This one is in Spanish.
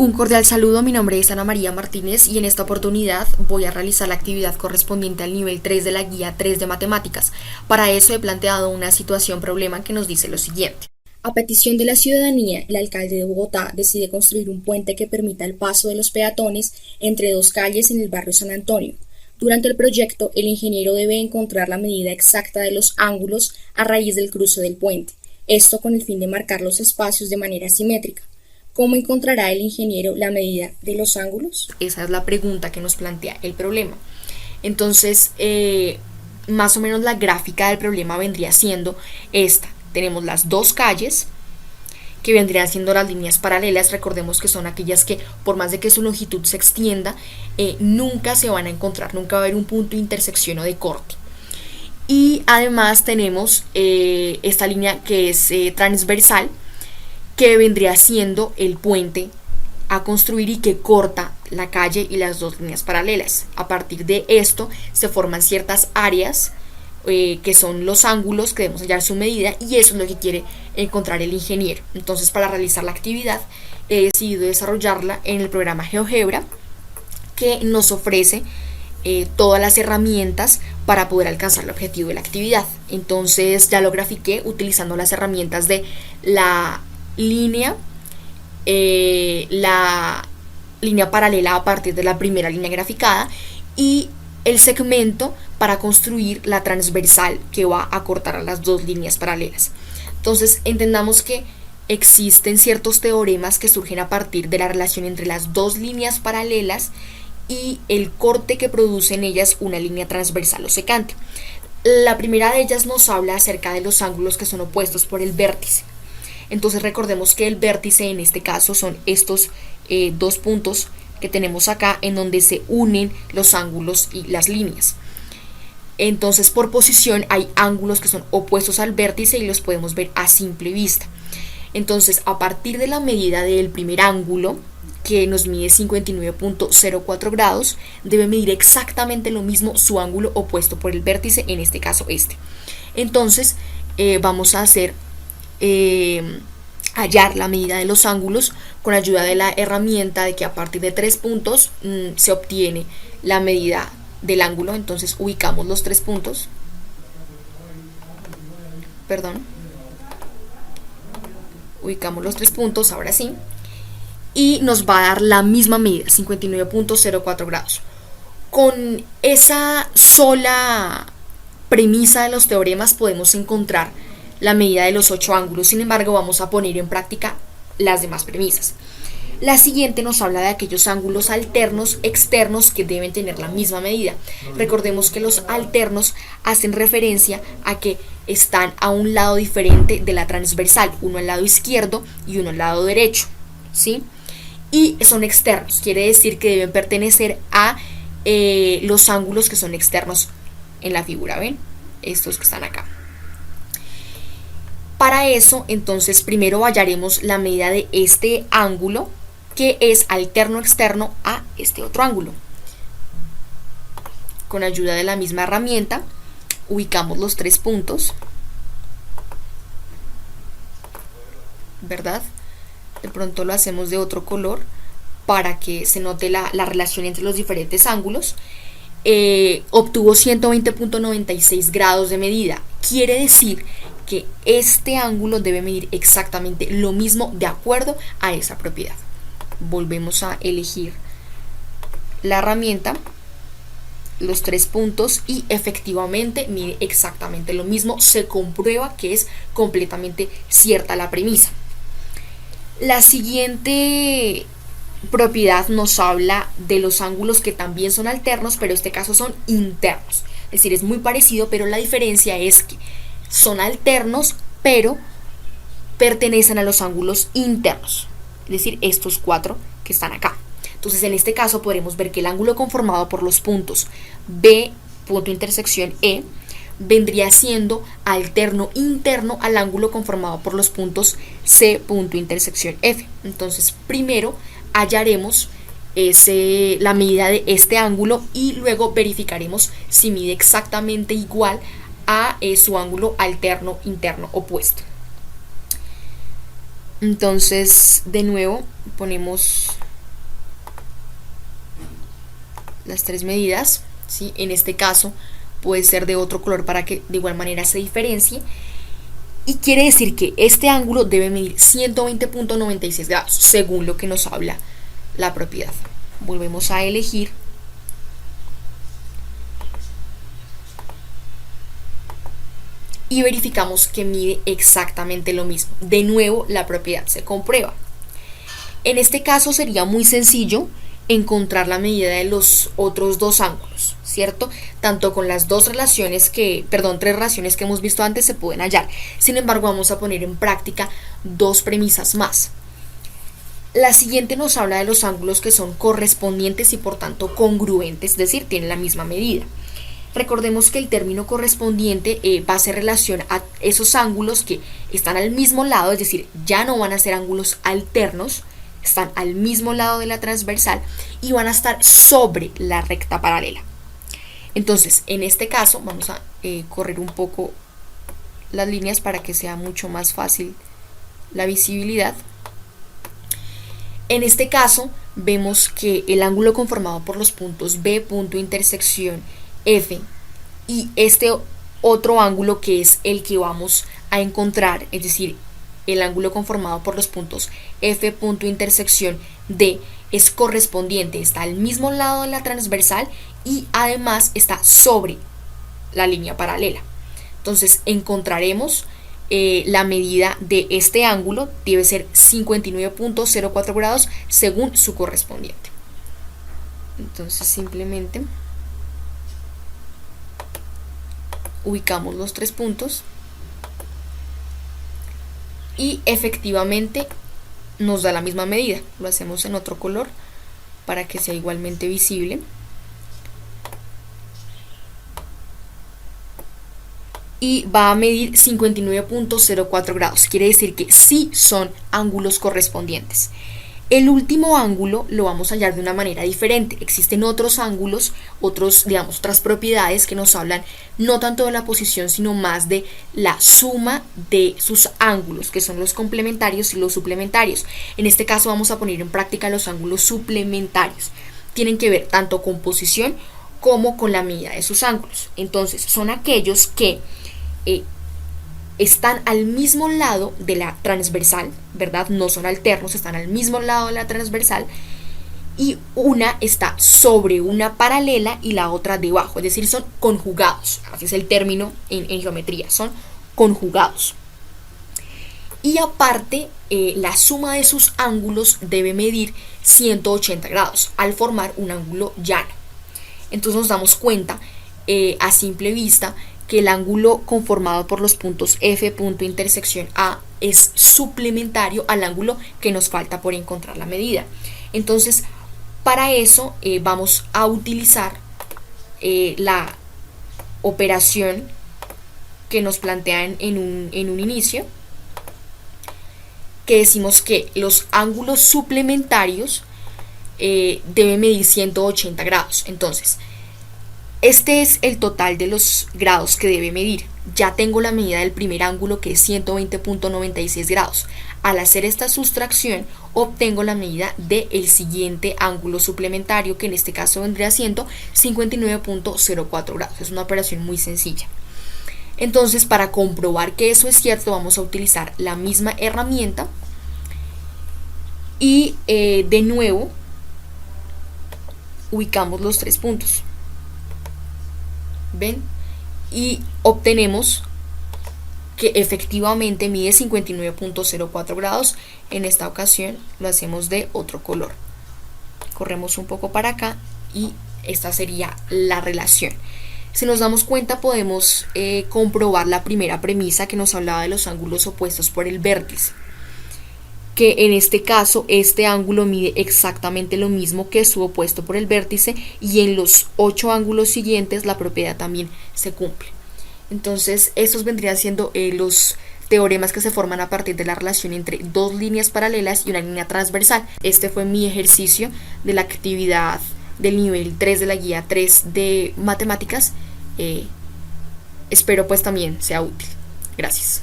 Un cordial saludo, mi nombre es Ana María Martínez y en esta oportunidad voy a realizar la actividad correspondiente al nivel 3 de la guía 3 de matemáticas. Para eso he planteado una problema que nos dice lo siguiente. A petición de la ciudadanía, el alcalde de Bogotá decide construir un puente que permita el paso de los peatones entre dos calles en el barrio San Antonio. Durante el proyecto, el ingeniero debe encontrar la medida exacta de los ángulos a raíz del cruce del puente, esto con el fin de marcar los espacios de manera simétrica. ¿Cómo encontrará el ingeniero la medida de los ángulos? Esa es la pregunta que nos plantea el problema. Entonces, más o menos la gráfica del problema vendría siendo esta. Tenemos las dos calles, que vendrían siendo las líneas paralelas. Recordemos que son aquellas que, por más de que su longitud se extienda, nunca se van a encontrar, nunca va a haber un punto de intersección o de corte. Y además tenemos esta línea que es transversal, que vendría siendo el puente a construir y que corta la calle y las dos líneas paralelas. A partir de esto se forman ciertas áreas que son los ángulos que debemos hallar su medida, y eso es lo que quiere encontrar el ingeniero. Entonces, para realizar la actividad he decidido desarrollarla en el programa GeoGebra, que nos ofrece todas las herramientas para poder alcanzar el objetivo de la actividad. Entonces ya lo grafiqué utilizando las herramientas de la línea paralela a partir de la primera línea graficada y el segmento para construir la transversal que va a cortar a las dos líneas paralelas. Entonces entendamos que existen ciertos teoremas que surgen a partir de la relación entre las dos líneas paralelas y el corte que produce en ellas una línea transversal o secante. La primera de ellas nos habla acerca de los ángulos que son opuestos por el vértice. Entonces recordemos que el vértice en este caso son estos dos puntos que tenemos acá, en donde se unen los ángulos y las líneas. Entonces, por posición hay ángulos que son opuestos al vértice y los podemos ver a simple vista. Entonces, a partir de la medida del primer ángulo, que nos mide 59.04 grados, debe medir exactamente lo mismo su ángulo opuesto por el vértice, en este caso este. Entonces vamos a hacer hallar la medida de los ángulos con ayuda de la herramienta de que a partir de 3 puntos se obtiene la medida del ángulo. Entonces ubicamos los 3 puntos, ubicamos los 3 puntos, ahora sí, y nos va a dar la misma medida, 59.04 grados. Con esa sola premisa de los teoremas podemos encontrar la medida de los 8 ángulos. Sin embargo, vamos a poner en práctica las demás premisas. La siguiente nos habla de aquellos ángulos alternos externos que deben tener la misma medida. Recordemos que los alternos hacen referencia a que están a un lado diferente de la transversal, uno al lado izquierdo y uno al lado derecho, ¿sí? Y son externos, quiere decir que deben pertenecer a los ángulos que son externos en la figura, ¿ven? Estos que están acá. Para eso, entonces, primero hallaremos la medida de este ángulo que es alterno externo a este otro ángulo. Con ayuda de la misma herramienta, ubicamos los 3 puntos, ¿verdad? De pronto lo hacemos de otro color para que se note la relación entre los diferentes ángulos. Obtuvo 120.96 grados de medida. Quiere decir que este ángulo debe medir exactamente lo mismo de acuerdo a esa propiedad. Volvemos a elegir la herramienta, los 3 puntos, y efectivamente mide exactamente lo mismo. Se comprueba que es completamente cierta la premisa. La siguiente propiedad nos habla de los ángulos que también son alternos, pero en este caso son internos. Es decir, es muy parecido, pero la diferencia es que son alternos, pero pertenecen a los ángulos internos, es decir, estos 4 que están acá. Entonces, en este caso podremos ver que el ángulo conformado por los puntos B, punto intersección E, vendría siendo alterno interno al ángulo conformado por los puntos C, punto intersección F. Entonces, primero hallaremos la medida de este ángulo y luego verificaremos si mide exactamente igual a su ángulo alterno interno opuesto. Entonces, de nuevo, ponemos las tres medidas, ¿sí? En este caso puede ser de otro color para que de igual manera se diferencie. Y quiere decir que este ángulo debe medir 120.96 grados, según lo que nos habla la propiedad. Volvemos a elegir. Y verificamos que mide exactamente lo mismo. De nuevo, la propiedad se comprueba. En este caso sería muy sencillo encontrar la medida de los otros dos ángulos, ¿cierto? Tanto con las tres relaciones que hemos visto antes se pueden hallar. Sin embargo, vamos a poner en práctica dos premisas más. La siguiente nos habla de los ángulos que son correspondientes y por tanto congruentes, es decir, tienen la misma medida. Recordemos que el término correspondiente va a hacer relación a esos ángulos que están al mismo lado, es decir, ya no van a ser ángulos alternos, están al mismo lado de la transversal y van a estar sobre la recta paralela. Entonces, en este caso, vamos a correr un poco las líneas para que sea mucho más fácil la visibilidad. En este caso, vemos que el ángulo conformado por los puntos B, punto intersección F, y este otro ángulo que es el que vamos a encontrar, es decir, el ángulo conformado por los puntos F, punto intersección D, es correspondiente, está al mismo lado de la transversal y además está sobre la línea paralela. Entonces encontraremos la medida de este ángulo, debe ser 59.04 grados según su correspondiente. Entonces simplemente ubicamos los tres puntos y efectivamente nos da la misma medida. Lo hacemos en otro color para que sea igualmente visible. Y va a medir 59.04 grados. Quiere decir que sí son ángulos correspondientes. El último ángulo lo vamos a hallar de una manera diferente. Existen otros ángulos, otras propiedades que nos hablan no tanto de la posición, sino más de la suma de sus ángulos, que son los complementarios y los suplementarios. En este caso vamos a poner en práctica los ángulos suplementarios. Tienen que ver tanto con posición como con la medida de sus ángulos. Entonces, son aquellos que están al mismo lado de la transversal, ¿verdad? No son alternos, están al mismo lado de la transversal y una está sobre una paralela y la otra debajo, es decir, son conjugados, así es el término en geometría, son conjugados. Y aparte, la suma de sus ángulos debe medir 180 grados al formar un ángulo llano. Entonces nos damos cuenta a simple vista que el ángulo conformado por los puntos F, punto intersección A, es suplementario al ángulo que nos falta por encontrar la medida. Entonces, para eso vamos a utilizar la operación que nos plantean en un inicio, que decimos que los ángulos suplementarios deben medir 180 grados. Entonces, este es el total de los grados que debe medir. Ya tengo la medida del primer ángulo, que es 120.96 grados. Al hacer esta sustracción, obtengo la medida del siguiente ángulo suplementario, que en este caso vendría siendo 59.04 grados. Es una operación muy sencilla. Entonces, para comprobar que eso es cierto, vamos a utilizar la misma herramienta y de nuevo ubicamos los tres puntos. ¿Ven? Y obtenemos que efectivamente mide 59.04 grados. En esta ocasión lo hacemos de otro color. Corremos un poco para acá y esta sería la relación. Si nos damos cuenta, podemos comprobar la primera premisa que nos hablaba de los ángulos opuestos por el vértice, que en este caso este ángulo mide exactamente lo mismo que su opuesto por el vértice, y en los 8 ángulos siguientes la propiedad también se cumple. Entonces estos vendrían siendo los teoremas que se forman a partir de la relación entre dos líneas paralelas y una línea transversal. Este fue mi ejercicio de la actividad del nivel 3 de la guía 3 de matemáticas. Espero pues también sea útil. Gracias.